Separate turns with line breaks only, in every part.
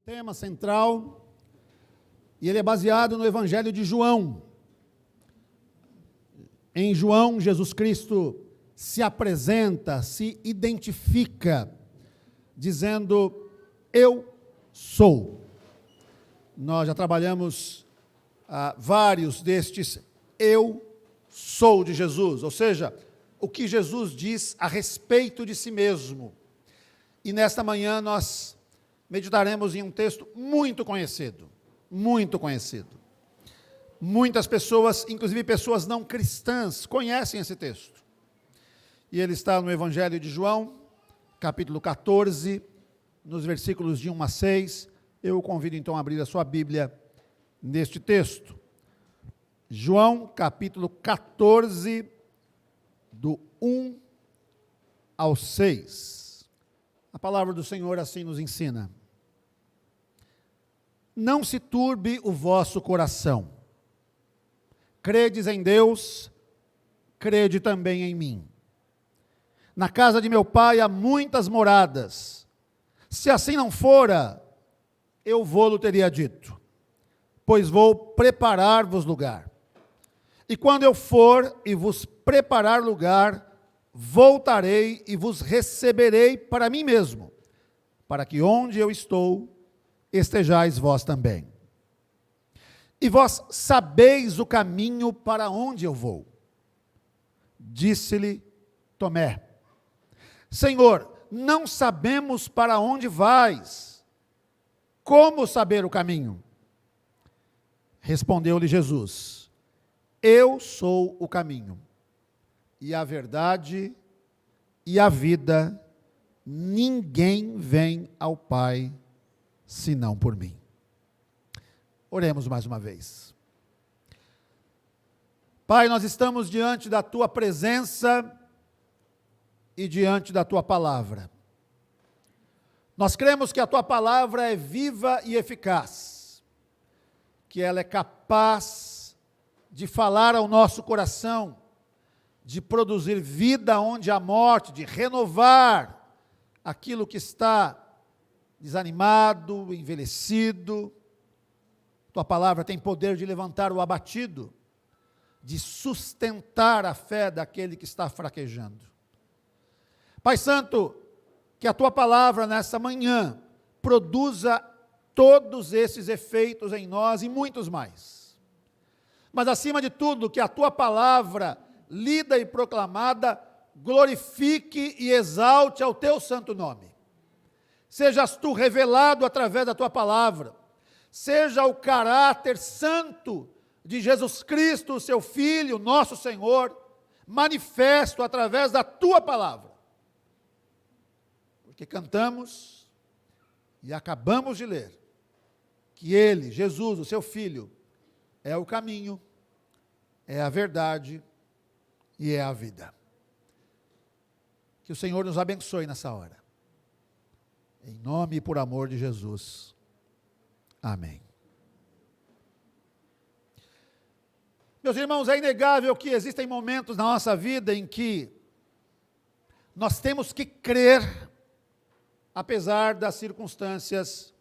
tema central, e ele é baseado no Evangelho de João. Em João, Jesus Cristo se apresenta, se identifica, dizendo: eu sou. Nós já trabalhamos vários destes eu sou de Jesus, ou seja, o que Jesus diz a respeito de si mesmo. E nesta manhã nós meditaremos em um texto muito conhecido, muito conhecido. Muitas pessoas, inclusive pessoas não cristãs, conhecem esse texto. E ele está no Evangelho de João, capítulo 14, nos versículos de 1 a 6. Eu o convido então a abrir a sua Bíblia neste texto. João, capítulo 14, do 1 ao 6. A palavra do Senhor assim nos ensina: não se turbe o vosso coração. Credes em Deus, crede também em mim. Na casa de meu Pai há muitas moradas. Se assim não fora, eu vou-lo teria dito, pois vou preparar-vos lugar. E quando eu for e vos preparar lugar, voltarei e vos receberei para mim mesmo, para que onde eu estou, estejais vós também. E vós sabeis o caminho para onde eu vou. Disse-lhe Tomé: Senhor, não sabemos para onde vais. Como saber o caminho? Respondeu-lhe Jesus: eu sou o caminho, e a verdade, e a vida. Ninguém vem ao Pai, senão por mim. Oremos mais uma vez. Pai, nós estamos diante da Tua presença e diante da Tua palavra. Nós cremos que a Tua palavra é viva e eficaz, que ela é capaz de falar ao nosso coração, de produzir vida onde há morte, de renovar aquilo que está desanimado, envelhecido. Tua palavra tem poder de levantar o abatido, de sustentar a fé daquele que está fraquejando. Pai Santo, que a Tua palavra nessa manhã produza todos esses efeitos em nós e muitos mais. Mas acima de tudo, que a Tua palavra, lida e proclamada, glorifique e exalte ao Teu santo nome. Sejas Tu revelado através da Tua palavra. Seja o caráter santo de Jesus Cristo, o Seu Filho, nosso Senhor, manifesto através da Tua palavra. Porque cantamos e acabamos de ler que Ele, Jesus, o Seu Filho, é o caminho, é a verdade e é a vida. Que o Senhor nos abençoe nessa hora. Em nome e por amor de Jesus. Amém. Meus irmãos, é inegável que existem momentos na nossa vida em que nós temos que crer, apesar das circunstâncias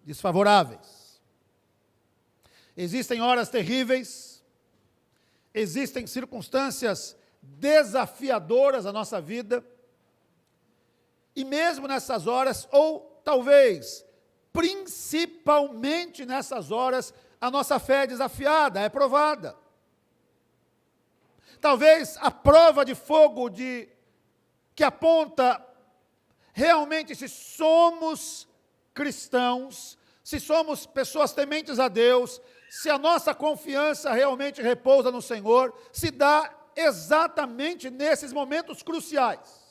desfavoráveis. Existem horas terríveis, existem circunstâncias desafiadoras na nossa vida, e mesmo nessas horas, ou talvez principalmente nessas horas, a nossa fé é desafiada, é provada. Talvez a prova de fogo que aponta realmente se somos cristãos, se somos pessoas tementes a Deus, se a nossa confiança realmente repousa no Senhor, se dá exatamente nesses momentos cruciais.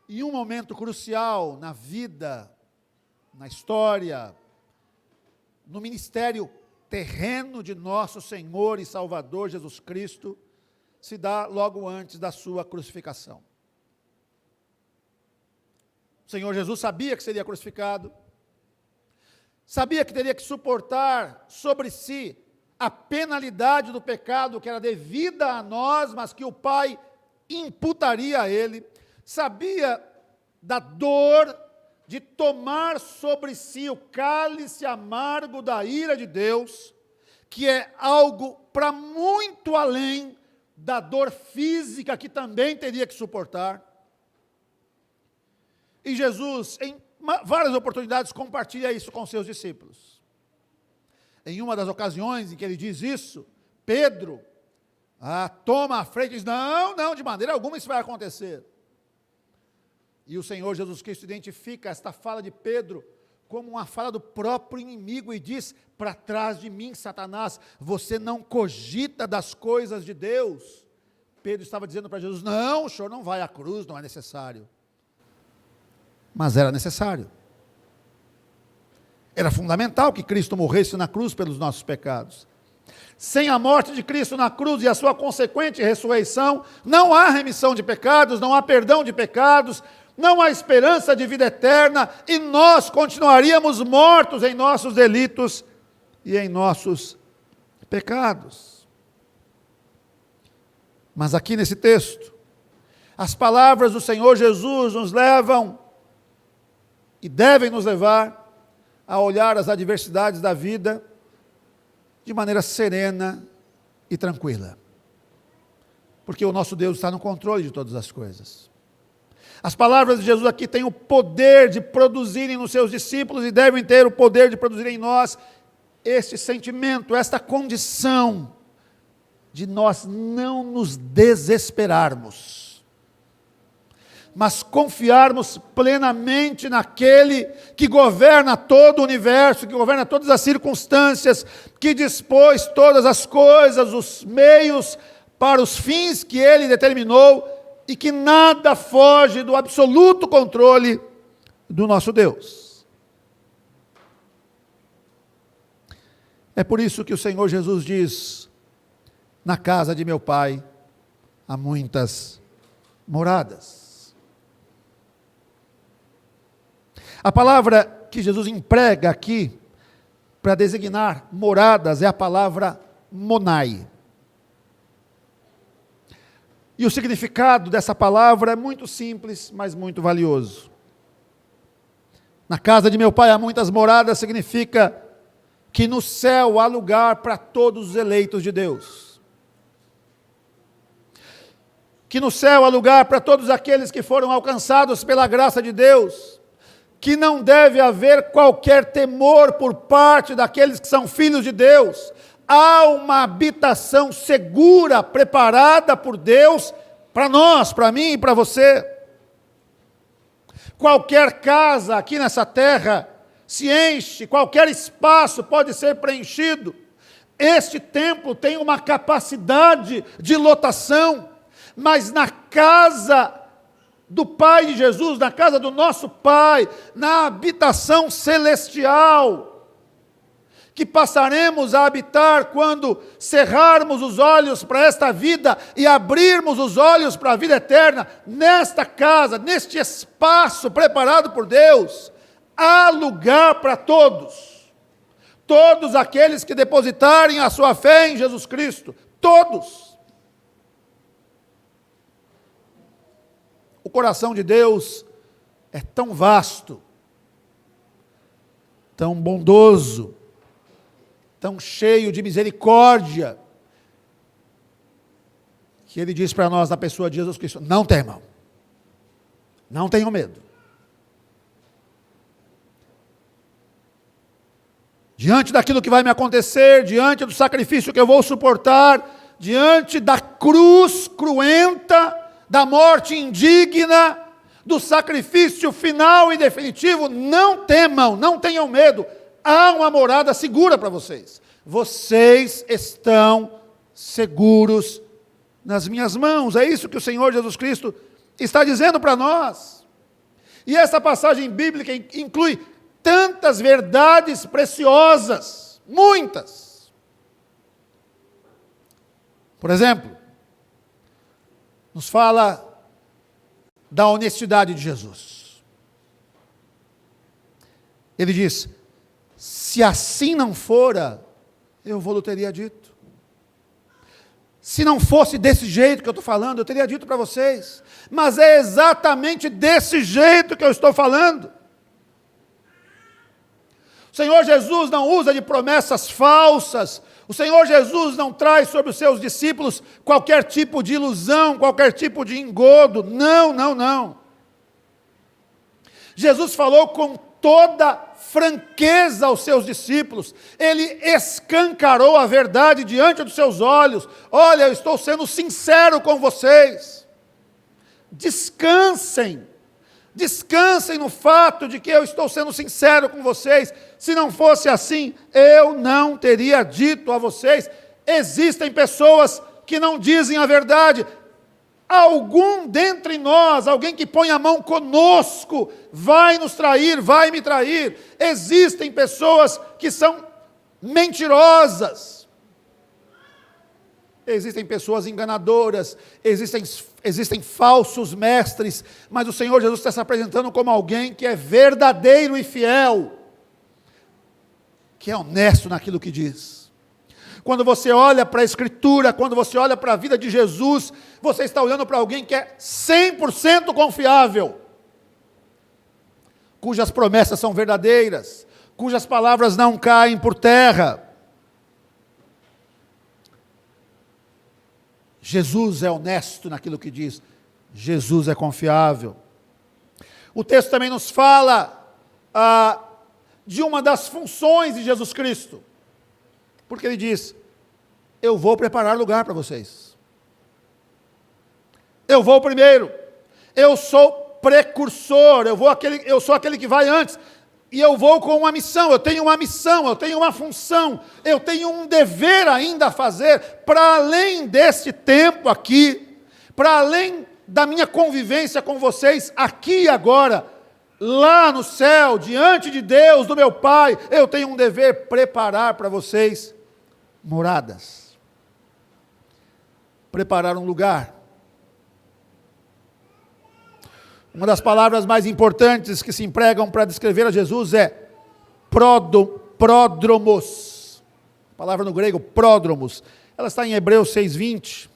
E um momento crucial na vida, na história, no ministério terreno de nosso Senhor e Salvador Jesus Cristo, se dá logo antes da sua crucificação. O Senhor Jesus sabia que seria crucificado, sabia que teria que suportar sobre si a penalidade do pecado que era devida a nós, mas que o Pai imputaria a Ele. Sabia da dor de tomar sobre si o cálice amargo da ira de Deus, que é algo para muito além da dor física que também teria que suportar. E Jesus, em várias oportunidades, compartilha isso com seus discípulos. Em uma das ocasiões em que ele diz isso, Pedro toma a frente e diz: não, de maneira alguma isso vai acontecer. E o Senhor Jesus Cristo identifica esta fala de Pedro como uma fala do próprio inimigo e diz: para trás de mim, Satanás, você não cogita das coisas de Deus. Pedro estava dizendo para Jesus: não, o Senhor não vai à cruz, não é necessário. Mas era necessário. Era fundamental que Cristo morresse na cruz pelos nossos pecados. Sem a morte de Cristo na cruz e a sua consequente ressurreição, não há remissão de pecados, não há perdão de pecados, não há esperança de vida eterna, e nós continuaríamos mortos em nossos delitos e em nossos pecados. Mas aqui nesse texto, as palavras do Senhor Jesus nos levam, e devem nos levar, a olhar as adversidades da vida de maneira serena e tranquila. Porque o nosso Deus está no controle de todas as coisas. As palavras de Jesus aqui têm o poder de produzirem nos seus discípulos e devem ter o poder de produzir em nós este sentimento, esta condição de nós não nos desesperarmos, mas confiarmos plenamente naquele que governa todo o universo, que governa todas as circunstâncias, que dispôs todas as coisas, os meios para os fins que ele determinou, e que nada foge do absoluto controle do nosso Deus. É por isso que o Senhor Jesus diz: na casa de meu Pai há muitas moradas. A palavra que Jesus emprega aqui para designar moradas é a palavra monai. E o significado dessa palavra é muito simples, mas muito valioso. Na casa de meu Pai há muitas moradas significa que no céu há lugar para todos os eleitos de Deus. Que no céu há lugar para todos aqueles que foram alcançados pela graça de Deus. Que não deve haver qualquer temor por parte daqueles que são filhos de Deus. Há uma habitação segura, preparada por Deus, para nós, para mim e para você. Qualquer casa aqui nessa terra se enche, qualquer espaço pode ser preenchido. Este templo tem uma capacidade de lotação, mas na casa do Pai de Jesus, na casa do nosso Pai, na habitação celestial, que passaremos a habitar quando cerrarmos os olhos para esta vida e abrirmos os olhos para a vida eterna, nesta casa, neste espaço preparado por Deus, há lugar para todos. Todos aqueles que depositarem a sua fé em Jesus Cristo, todos. O coração de Deus é tão vasto, tão bondoso, tão cheio de misericórdia, que Ele diz para nós na pessoa de Jesus Cristo: não temam, não tenham medo. Diante daquilo que vai me acontecer, diante do sacrifício que eu vou suportar, diante da cruz cruenta, da morte indigna, do sacrifício final e definitivo, não temam, não tenham medo, há uma morada segura para vocês. Vocês estão seguros nas minhas mãos. É isso que o Senhor Jesus Cristo está dizendo para nós. E essa passagem bíblica inclui tantas verdades preciosas, muitas. Por exemplo, nos fala da honestidade de Jesus. Ele diz: se assim não fora, eu vou-lhe teria dito. Se não fosse desse jeito que eu estou falando, eu teria dito para vocês. Mas é exatamente desse jeito que eu estou falando. O Senhor Jesus não usa de promessas falsas. O Senhor Jesus não traz sobre os seus discípulos qualquer tipo de ilusão, qualquer tipo de engodo. Não, não, não. Jesus falou com toda franqueza aos seus discípulos. Ele escancarou a verdade diante dos seus olhos. Olha, eu estou sendo sincero com vocês. Descansem. Descansem no fato de que eu estou sendo sincero com vocês. Se não fosse assim, eu não teria dito a vocês. Existem pessoas que não dizem a verdade. Algum dentre nós, alguém que põe a mão conosco, vai nos trair, vai me trair. Existem pessoas que são mentirosas. Existem pessoas enganadoras, existem falsos mestres, mas o Senhor Jesus está se apresentando como alguém que é verdadeiro e fiel, que é honesto naquilo que diz. Quando você olha para a Escritura, quando você olha para a vida de Jesus, você está olhando para alguém que é 100% confiável, cujas promessas são verdadeiras, cujas palavras não caem por terra. Jesus é honesto naquilo que diz, Jesus é confiável. O texto também nos fala de uma das funções de Jesus Cristo, porque ele diz: eu vou preparar lugar para vocês. Eu vou primeiro. Eu sou precursor. Eu sou aquele que vai antes. E eu vou com uma missão. Eu tenho uma missão, eu tenho uma função, eu tenho um dever ainda a fazer, para além desse tempo aqui, para além da minha convivência com vocês aqui e agora. Lá no céu, diante de Deus, do meu Pai, eu tenho um dever: preparar para vocês moradas, preparar um lugar. Uma das palavras mais importantes que se empregam para descrever a Jesus é pródromos. A palavra no grego, pródromos, ela está em Hebreus 6:20,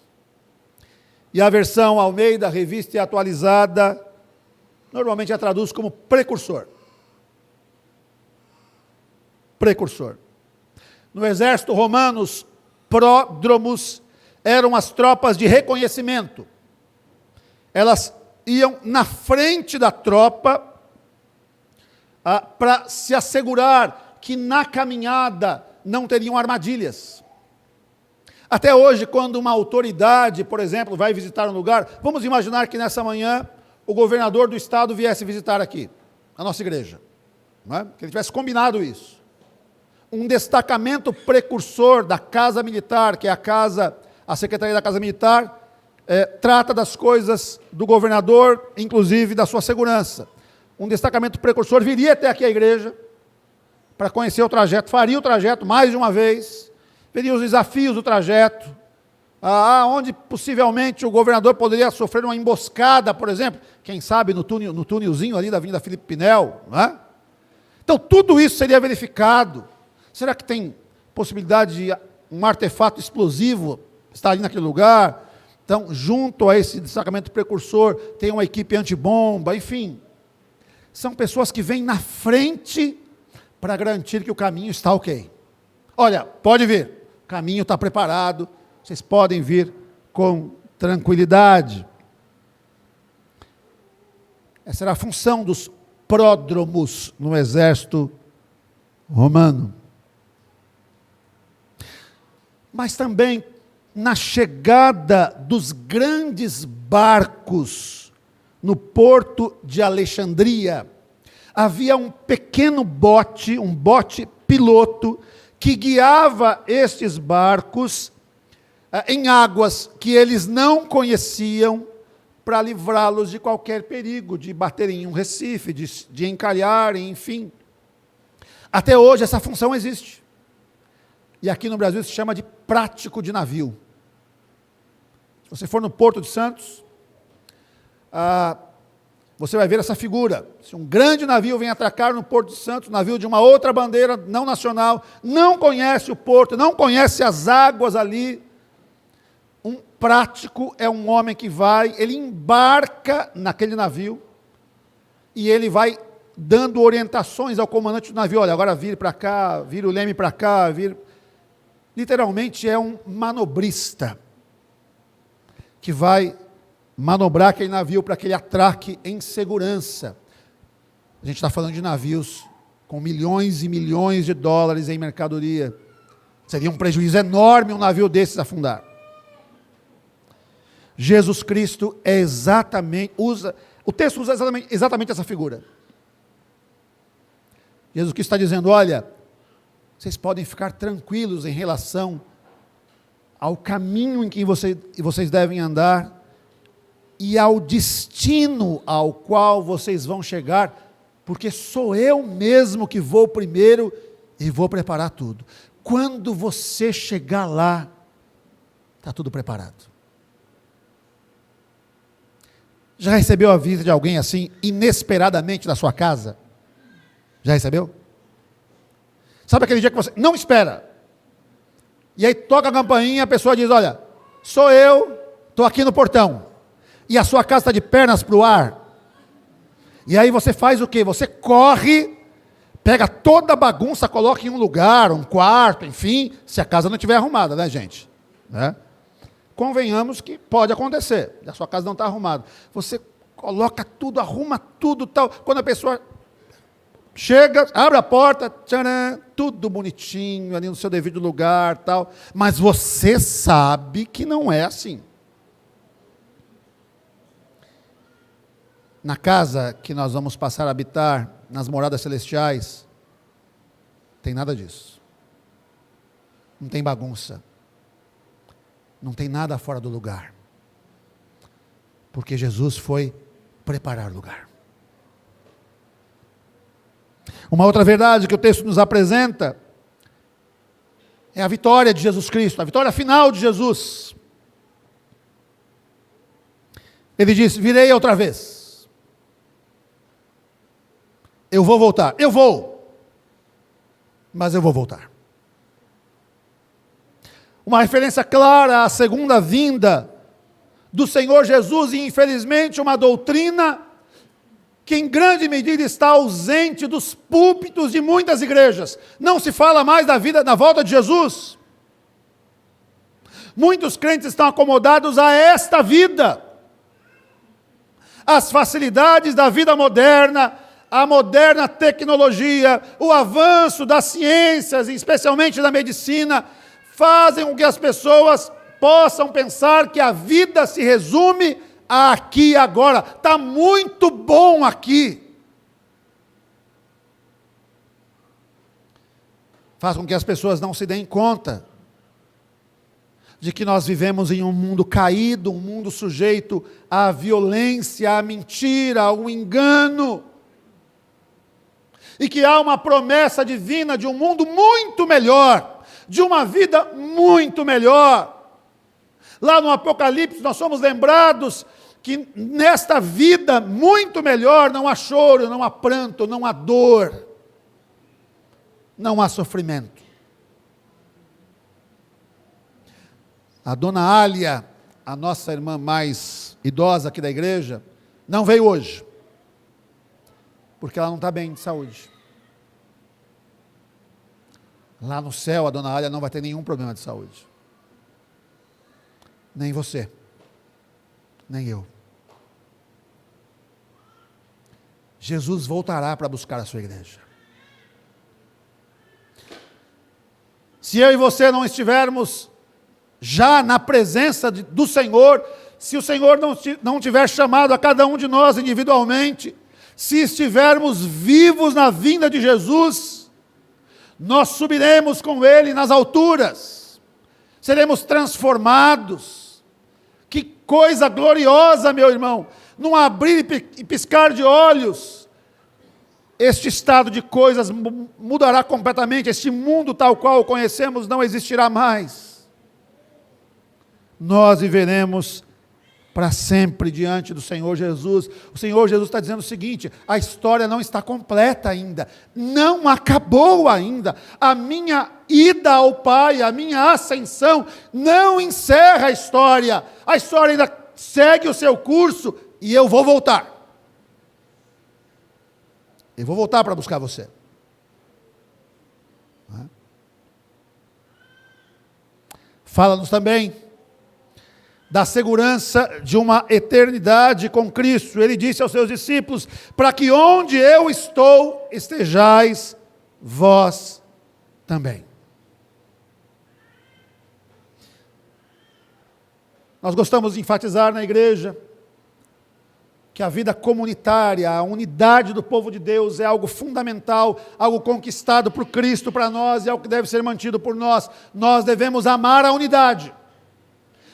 e a versão Almeida, Revista e Atualizada, normalmente a traduz como precursor. Precursor. No exército romano, pródromos eram as tropas de reconhecimento. Elas iam na frente da tropa para se assegurar que na caminhada não teriam armadilhas. Até hoje, quando uma autoridade, por exemplo, vai visitar um lugar, vamos imaginar que nessa manhã o governador do estado viesse visitar aqui, a nossa igreja, não é? Que ele tivesse combinado isso. Um destacamento precursor da Casa Militar, que é a Secretaria da Casa Militar, trata das coisas do governador, inclusive da sua segurança. Um destacamento precursor viria até aqui a igreja, para conhecer o trajeto, faria o trajeto mais de uma vez, veria os desafios do trajeto, onde possivelmente o governador poderia sofrer uma emboscada, por exemplo, quem sabe no túnelzinho ali da Avenida Felipe Pinel, não é? Então tudo isso seria verificado. Será que tem possibilidade de um artefato explosivo estar ali naquele lugar? Então, junto a esse destacamento precursor, tem uma equipe antibomba, enfim. São pessoas que vêm na frente para garantir que o caminho está ok. Olha, pode vir, o caminho está preparado, vocês podem vir com tranquilidade. Essa era a função dos pródromos no exército romano. Mas também na chegada dos grandes barcos no porto de Alexandria, havia um pequeno bote, um bote piloto, que guiava estes barcos em águas que eles não conheciam, para livrá-los de qualquer perigo, de baterem em um recife, de encalharem, enfim. Até hoje essa função existe. E aqui no Brasil se chama de prático de navio. Se você for no Porto de Santos, você vai ver essa figura. Se um grande navio vem atracar no Porto de Santos, navio de uma outra bandeira não nacional, não conhece o porto, não conhece as águas ali, Um prático é um homem que ele embarca naquele navio e ele vai dando orientações ao comandante do navio. Olha, agora vire para cá, vire o leme para cá, literalmente é um manobrista que vai manobrar aquele navio para que ele atraque em segurança. A gente está falando de navios com milhões e milhões de dólares em mercadoria. Seria um prejuízo enorme um navio desses afundar. Jesus Cristo o texto usa exatamente essa figura. Jesus Cristo está dizendo, olha, vocês podem ficar tranquilos em relação ao caminho em que vocês devem andar e ao destino ao qual vocês vão chegar, porque sou eu mesmo que vou primeiro e vou preparar tudo. Quando você chegar lá, está tudo preparado. Já recebeu a visita de alguém assim, inesperadamente na sua casa? Já recebeu? Sabe aquele dia que você não espera? E aí toca a campainha e a pessoa diz, olha, sou eu, estou aqui no portão. E a sua casa está de pernas para o ar. E aí você faz o quê? Você corre, pega toda a bagunça, coloca em um lugar, um quarto, enfim, se a casa não estiver arrumada, né, gente? Né? Convenhamos que pode acontecer, a sua casa não está arrumada. Você coloca tudo, arruma tudo, tal. Quando a pessoa chega, abre a porta, tcharam, tudo bonitinho, ali no seu devido lugar, tal. Mas você sabe que não é assim. Na casa que nós vamos passar a habitar, nas moradas celestiais, tem nada disso. Não tem bagunça. Não tem nada fora do lugar. Porque Jesus foi preparar lugar. Uma outra verdade que o texto nos apresenta é a vitória de Jesus Cristo, a vitória final de Jesus. Ele disse, virei outra vez. Eu vou voltar. Eu vou. Mas eu vou voltar. Uma referência clara à segunda vinda do Senhor Jesus e, infelizmente, uma doutrina que em grande medida está ausente dos púlpitos de muitas igrejas. Não se fala mais da volta de Jesus. Muitos crentes estão acomodados a esta vida. As facilidades da vida moderna, a moderna tecnologia, o avanço das ciências, especialmente da medicina, fazem com que as pessoas possam pensar que a vida se resume a aqui e agora. Está muito bom aqui. Faz com que as pessoas não se deem conta de que nós vivemos em um mundo caído, um mundo sujeito à violência, à mentira, ao engano. E que há uma promessa divina de um mundo muito melhor, de uma vida muito melhor. Lá no Apocalipse nós somos lembrados que nesta vida muito melhor não há choro, não há pranto, não há dor, não há sofrimento. A dona Ália, a nossa irmã mais idosa aqui da igreja, não veio hoje, porque ela não está bem de saúde. Lá no céu, a dona Ália não vai ter nenhum problema de saúde. Nem você, nem eu. Jesus voltará para buscar a sua igreja. Se eu e você não estivermos já na presença do Senhor, se o Senhor não tiver chamado a cada um de nós individualmente, se estivermos vivos na vinda de Jesus, nós subiremos com Ele nas alturas, seremos transformados. Que coisa gloriosa, meu irmão, num abrir e piscar de olhos, este estado de coisas mudará completamente, este mundo tal qual o conhecemos não existirá mais. Nós viveremos para sempre diante do Senhor Jesus. O Senhor Jesus está dizendo o seguinte: a história não está completa ainda, não acabou ainda, a minha ida ao Pai, a minha ascensão não encerra a história ainda segue o seu curso, e eu vou voltar. Eu vou voltar para buscar você. Fala-nos também da segurança de uma eternidade com Cristo. Ele disse aos seus discípulos: para que onde eu estou, estejais vós também. Nós gostamos de enfatizar na igreja que a vida comunitária, a unidade do povo de Deus é algo fundamental, algo conquistado por Cristo para nós e é algo que deve ser mantido por nós. Nós devemos amar a unidade.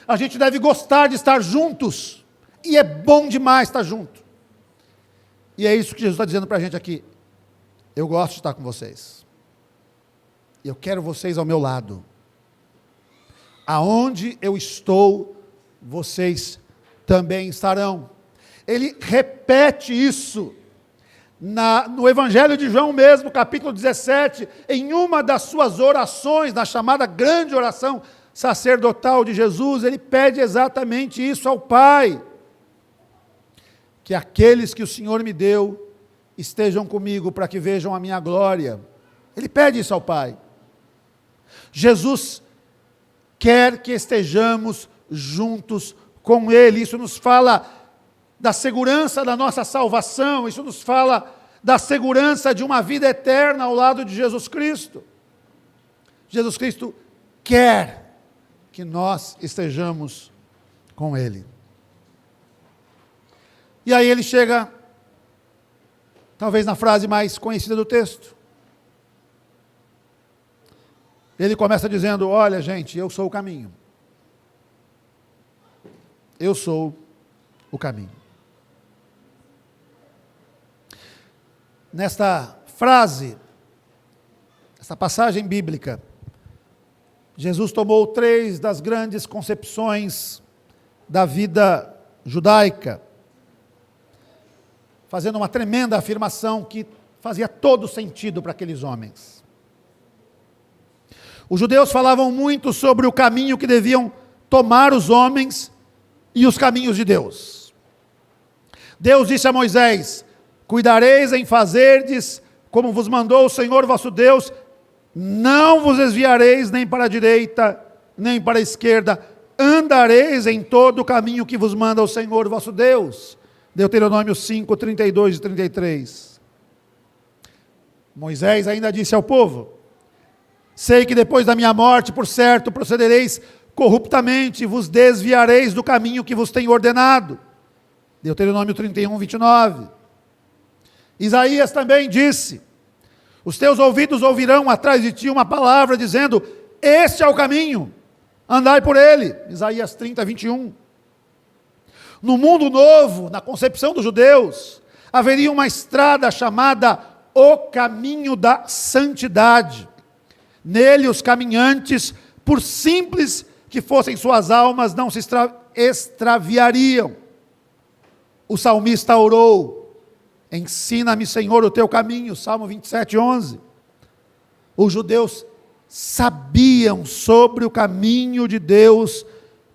A gente deve gostar de estar juntos, e é bom demais estar junto. E é isso que Jesus está dizendo para a gente aqui. Eu gosto de estar com vocês. Eu quero vocês ao meu lado. Aonde eu estou, vocês também estarão. Ele repete isso no Evangelho de João mesmo, capítulo 17, em uma das suas orações, na chamada grande oração sacerdotal de Jesus. Ele pede exatamente isso ao Pai: que aqueles que o Senhor me deu estejam comigo para que vejam a minha glória. Ele pede isso ao Pai. Jesus quer que estejamos juntos com Ele. Isso nos fala da segurança da nossa salvação, isso nos fala da segurança de uma vida eterna ao lado de Jesus Cristo. Jesus Cristo quer que nós estejamos com Ele. E aí ele chega, talvez na frase mais conhecida do texto. Ele começa dizendo: olha, gente, eu sou o caminho. Eu sou o caminho. Nesta frase, essa passagem bíblica, Jesus tomou 3 das grandes concepções da vida judaica, fazendo uma tremenda afirmação que fazia todo sentido para aqueles homens. Os judeus falavam muito sobre o caminho que deviam tomar os homens e os caminhos de Deus. Deus disse a Moisés: cuidareis em fazerdes como vos mandou o Senhor vosso Deus, não vos desviareis nem para a direita, nem para a esquerda, andareis em todo o caminho que vos manda o Senhor vosso Deus. Deuteronômio 5, 32 e 33. Moisés ainda disse ao povo: sei que depois da minha morte, por certo, procedereis corruptamente, e vos desviareis do caminho que vos tenho ordenado. Deuteronômio 31, 29. Isaías também disse: os teus ouvidos ouvirão atrás de ti uma palavra dizendo: este é o caminho, andai por ele. Isaías 30, 21. No mundo novo, na concepção dos judeus, haveria uma estrada chamada o caminho da santidade. Nele os caminhantes, por simples que fossem suas almas, não se extraviariam. O salmista orou: ensina-me, Senhor, o teu caminho, Salmo 27, 11. Os judeus sabiam sobre o caminho de Deus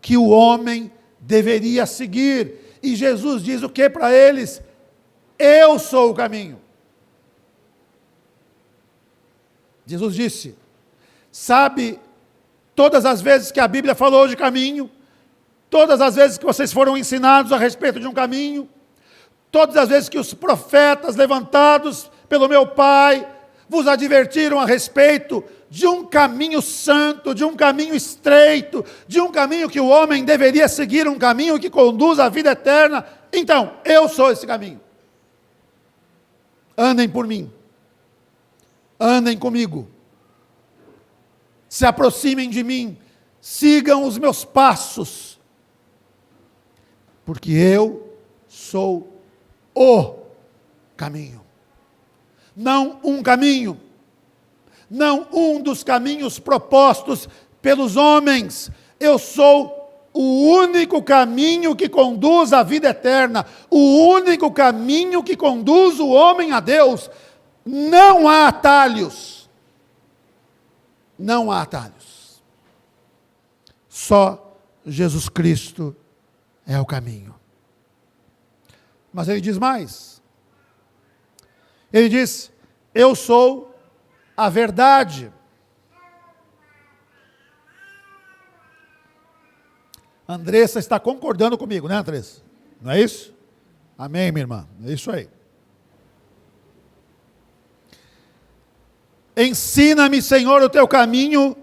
que o homem deveria seguir, e Jesus diz o que para eles? Eu sou o caminho. Jesus disse: sabe, todas as vezes que a Bíblia falou de caminho, todas as vezes que vocês foram ensinados a respeito de um caminho, todas as vezes que os profetas levantados pelo meu Pai vos advertiram a respeito de um caminho santo, de um caminho estreito, de um caminho que o homem deveria seguir, um caminho que conduz à vida eterna, então, eu sou esse caminho. Andem por mim. Andem comigo. Se aproximem de mim. Sigam os meus passos. Porque eu sou o caminho. Não um caminho. Não um dos caminhos propostos pelos homens. Eu sou o único caminho que conduz à vida eterna, o único caminho que conduz o homem a Deus. Não há atalhos. Não há atalhos. Só Jesus Cristo é o caminho. Mas ele diz mais. Ele diz: eu sou a verdade. Andressa está concordando comigo, né, Andressa? Não é isso? Amém, minha irmã? É isso aí. Ensina-me, Senhor, o teu caminho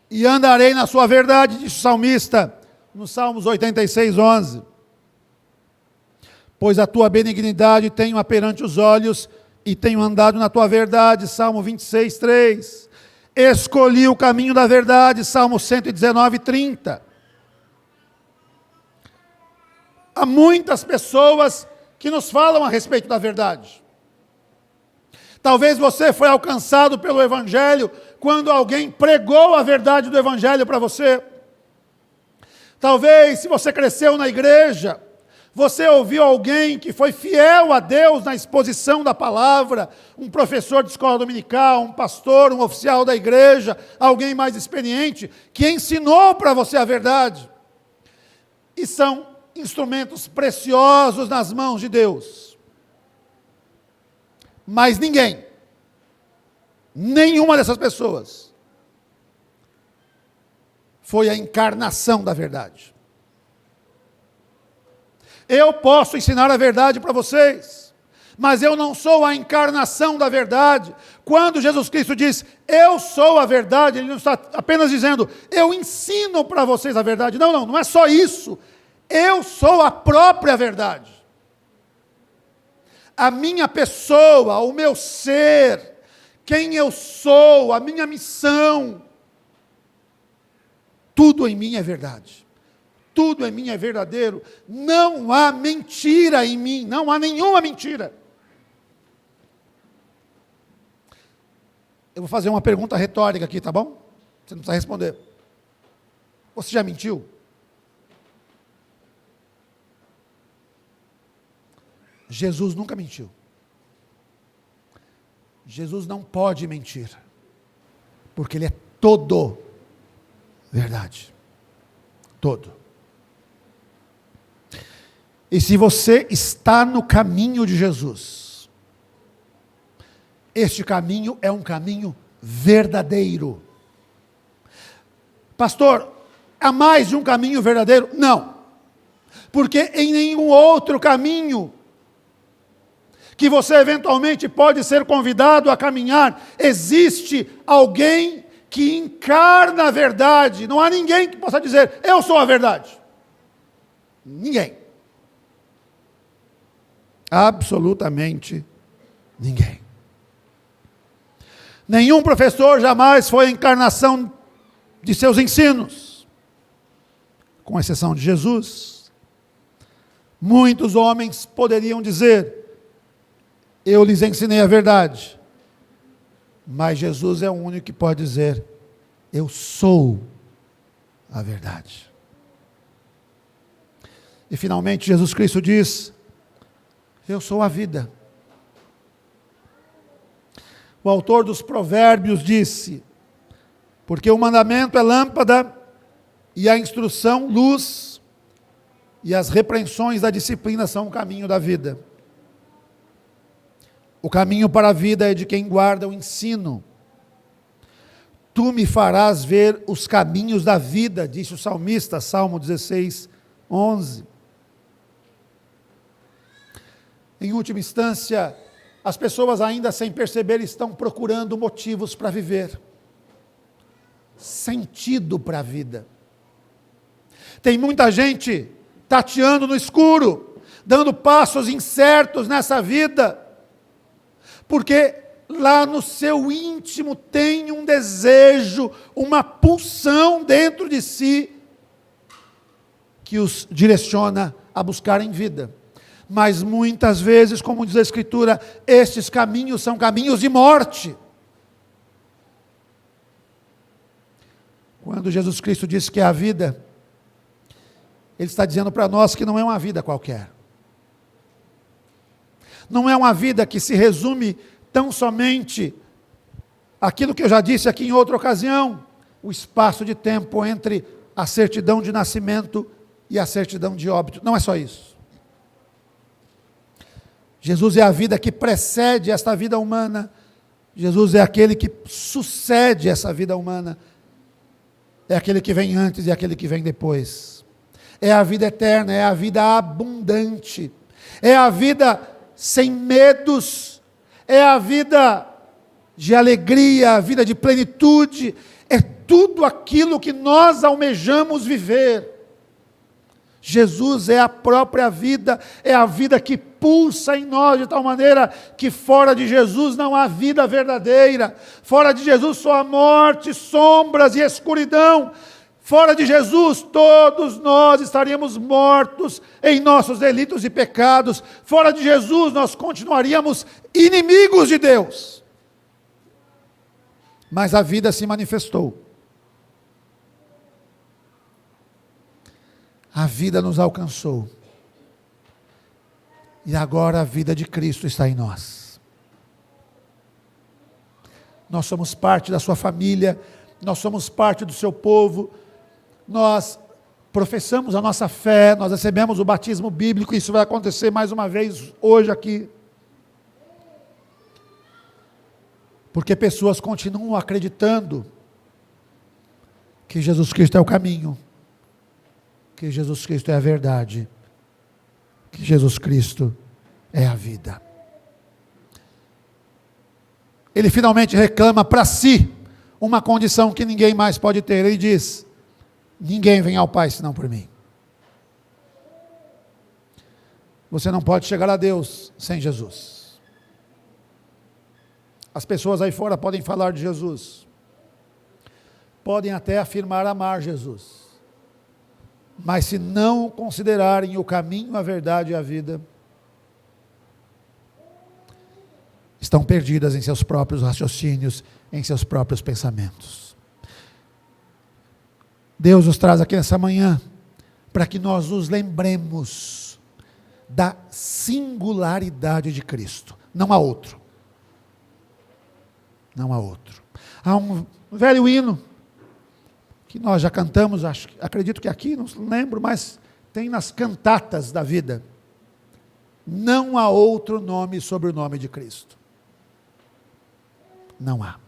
e andarei na sua verdade, diz o salmista, no Salmos 86, 11. Pois a tua benignidade tenho perante os olhos e tenho andado na tua verdade, Salmo 26, 3. Escolhi o caminho da verdade, Salmo 119, 30. Há muitas pessoas que nos falam a respeito da verdade. Talvez você foi alcançado pelo Evangelho quando alguém pregou a verdade do Evangelho para você. Talvez, se você cresceu na igreja, você ouviu alguém que foi fiel a Deus na exposição da palavra, um professor de escola dominical, um pastor, um oficial da igreja, alguém mais experiente, que ensinou para você a verdade. E são instrumentos preciosos nas mãos de Deus. Mas ninguém, nenhuma dessas pessoas, foi a encarnação da verdade. Eu posso ensinar a verdade para vocês, mas eu não sou a encarnação da verdade. Quando Jesus Cristo diz, eu sou a verdade, Ele não está apenas dizendo, eu ensino para vocês a verdade. Não, não é só isso. Eu sou a própria verdade. A minha pessoa, o meu ser, quem eu sou, a minha missão, tudo em mim é verdade. Tudo em mim é verdadeiro. Não há mentira em mim, não há nenhuma mentira. Eu vou fazer uma pergunta retórica aqui, tá bom? Você não precisa responder. Você já mentiu? Jesus nunca mentiu. Jesus não pode mentir, porque Ele é todo verdade. Todo. E se você está no caminho de Jesus, este caminho é um caminho verdadeiro. Pastor, há mais de um caminho verdadeiro? Não. Porque em nenhum outro caminho que você eventualmente pode ser convidado a caminhar, existe alguém que encarna a verdade. Não há ninguém que possa dizer, eu sou a verdade. Ninguém. Absolutamente ninguém. Nenhum professor jamais foi a encarnação de seus ensinos, com exceção de Jesus. Muitos homens poderiam dizer, eu lhes ensinei a verdade, mas Jesus é o único que pode dizer, eu sou a verdade. E finalmente Jesus Cristo diz, eu sou a vida. O autor dos Provérbios disse, porque o mandamento é lâmpada, e a instrução luz, e as repreensões da disciplina são o caminho da vida. O caminho para a vida é de quem guarda o ensino. Tu me farás ver os caminhos da vida, disse o salmista, Salmo 16, 11. Em última instância, as pessoas ainda sem perceber estão procurando motivos para viver. Sentido para a vida. Tem muita gente tateando no escuro, dando passos incertos nessa vida, porque lá no seu íntimo tem um desejo, uma pulsão dentro de si, que os direciona a buscarem vida. Mas muitas vezes, como diz a Escritura, estes caminhos são caminhos de morte. Quando Jesus Cristo disse que é a vida, Ele está dizendo para nós que não é uma vida qualquer. Não é uma vida que se resume tão somente aquilo que eu já disse aqui em outra ocasião, o espaço de tempo entre a certidão de nascimento e a certidão de óbito. Não é só isso. Jesus é a vida que precede esta vida humana. Jesus é aquele que sucede essa vida humana. É aquele que vem antes e aquele que vem depois. É a vida eterna, é a vida abundante. É a vida sem medos. É a vida de alegria, a vida de plenitude. É tudo aquilo que nós almejamos viver. Jesus é a própria vida, é a vida que pulsa em nós, de tal maneira que fora de Jesus não há vida verdadeira, fora de Jesus só há morte, sombras e escuridão, fora de Jesus todos nós estaríamos mortos em nossos delitos e pecados, fora de Jesus nós continuaríamos inimigos de Deus, mas a vida se manifestou. A vida nos alcançou. E agora a vida de Cristo está em nós. Nós somos parte da sua família, nós somos parte do seu povo, nós professamos a nossa fé, nós recebemos o batismo bíblico, isso vai acontecer mais uma vez hoje aqui. Porque pessoas continuam acreditando que Jesus Cristo é o caminho, que Jesus Cristo é a verdade, que Jesus Cristo é a vida. Ele finalmente reclama para si uma condição que ninguém mais pode ter. Ele diz: ninguém vem ao Pai senão por mim. Você não pode chegar a Deus sem Jesus. As pessoas aí fora podem falar de Jesus, podem até afirmar amar Jesus, mas se não considerarem o caminho, a verdade e a vida, estão perdidas em seus próprios raciocínios, em seus próprios pensamentos. Deus nos traz aqui nessa manhã, para que nós nos lembremos da singularidade de Cristo. Não há outro. Não há outro. Há um velho hino, que nós já cantamos, acredito que aqui, não lembro, mas tem nas cantatas da vida. Não há outro nome sobre o nome de Cristo. Não há.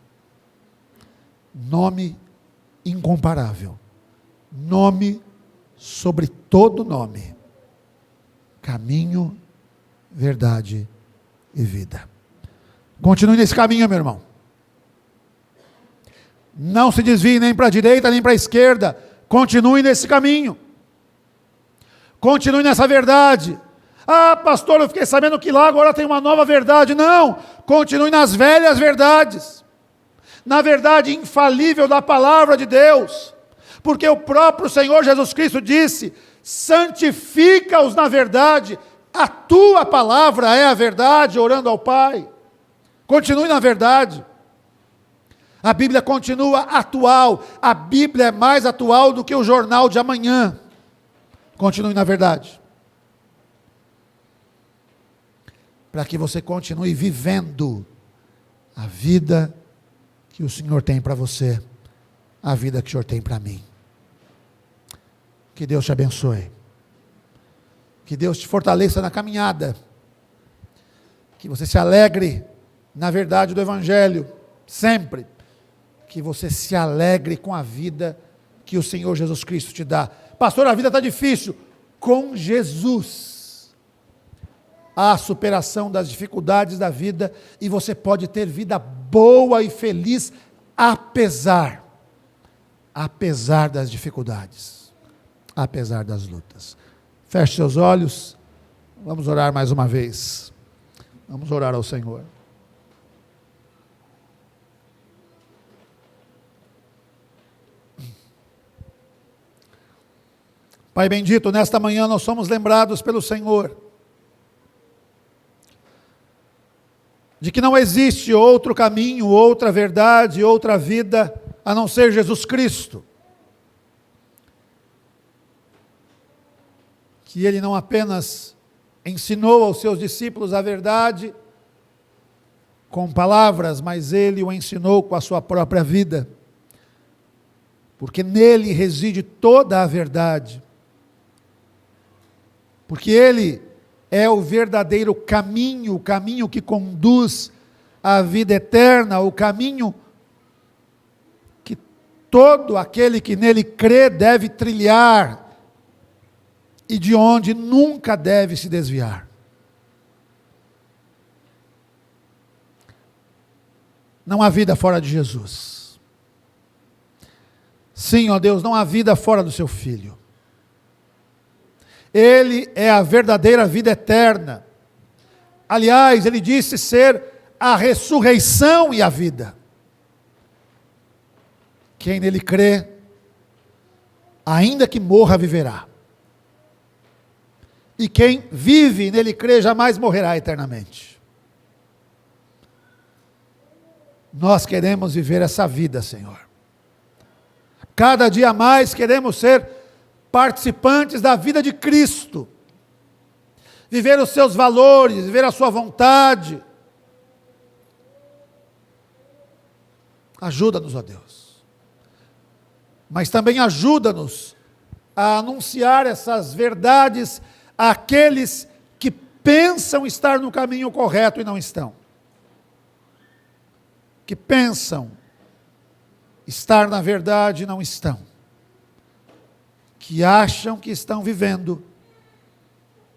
Nome incomparável. Nome sobre todo nome. Caminho, verdade e vida. Continue nesse caminho, meu irmão. Não se desvie nem para a direita, nem para a esquerda. Continue nesse caminho. Continue nessa verdade. Ah, pastor, eu fiquei sabendo que lá agora tem uma nova verdade. Não, continue nas velhas verdades. Na verdade infalível da palavra de Deus. Porque o próprio Senhor Jesus Cristo disse: santifica-os na verdade. A tua palavra é a verdade, orando ao Pai. Continue na verdade. A Bíblia continua atual. A Bíblia é mais atual do que o jornal de amanhã. Continue na verdade. Para que você continue vivendo a vida que o Senhor tem para você, a vida que o Senhor tem para mim. Que Deus te abençoe. Que Deus te fortaleça na caminhada. Que você se alegre na verdade do Evangelho, sempre. Que você se alegre com a vida que o Senhor Jesus Cristo te dá. Pastor, a vida está difícil. Com Jesus, há a superação das dificuldades da vida, e você pode ter vida boa e feliz, apesar das dificuldades, apesar das lutas. Feche seus olhos, vamos orar mais uma vez. Vamos orar ao Senhor. Pai bendito, nesta manhã nós somos lembrados pelo Senhor de que não existe outro caminho, outra verdade, outra vida, a não ser Jesus Cristo. que ele não apenas ensinou aos seus discípulos a verdade com palavras, mas ele o ensinou com a sua própria vida, porque nele reside toda a verdade, porque ele é o verdadeiro caminho, o caminho que conduz à vida eterna, o caminho que todo aquele que nele crê deve trilhar, e de onde nunca deve se desviar. Não há vida fora de Jesus. Sim, ó Deus, não há vida fora do seu Filho. Ele é a verdadeira vida eterna. Aliás, ele disse ser a ressurreição e a vida. Quem nele crê, ainda que morra, viverá. E quem vive e nele crê, jamais morrerá eternamente. Nós queremos viver essa vida, Senhor. Cada dia mais queremos ser participantes da vida de Cristo. Viver os seus valores, viver a sua vontade. Ajuda-nos, ó Deus. Mas também ajuda-nos a anunciar essas verdades àqueles que pensam estar no caminho correto e não estão. Que pensam estar na verdade e não estão. Que acham que estão vivendo,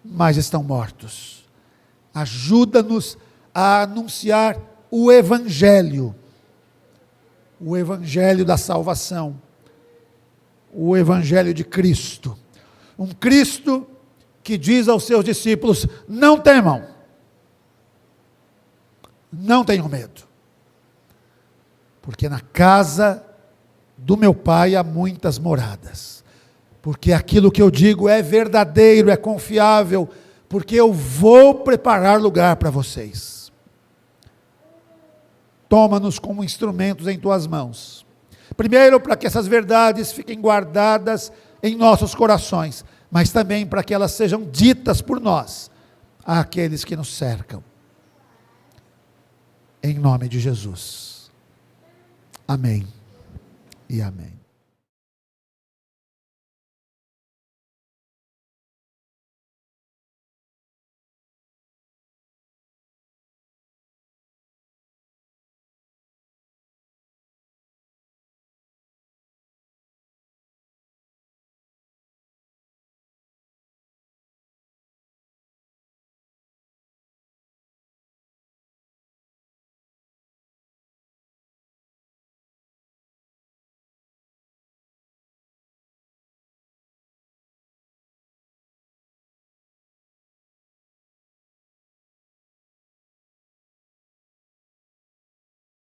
mas estão mortos. Ajuda-nos a anunciar o Evangelho da salvação, o Evangelho de Cristo. Um Cristo que diz aos seus discípulos: não temam, não tenham medo, porque na casa do meu Pai há muitas moradas, porque aquilo que eu digo é verdadeiro, é confiável, porque eu vou preparar lugar para vocês. Toma-nos como instrumentos em tuas mãos, primeiro para que essas verdades fiquem guardadas em nossos corações, mas também para que elas sejam ditas por nós àqueles que nos cercam. Em nome de Jesus. Amém e amém.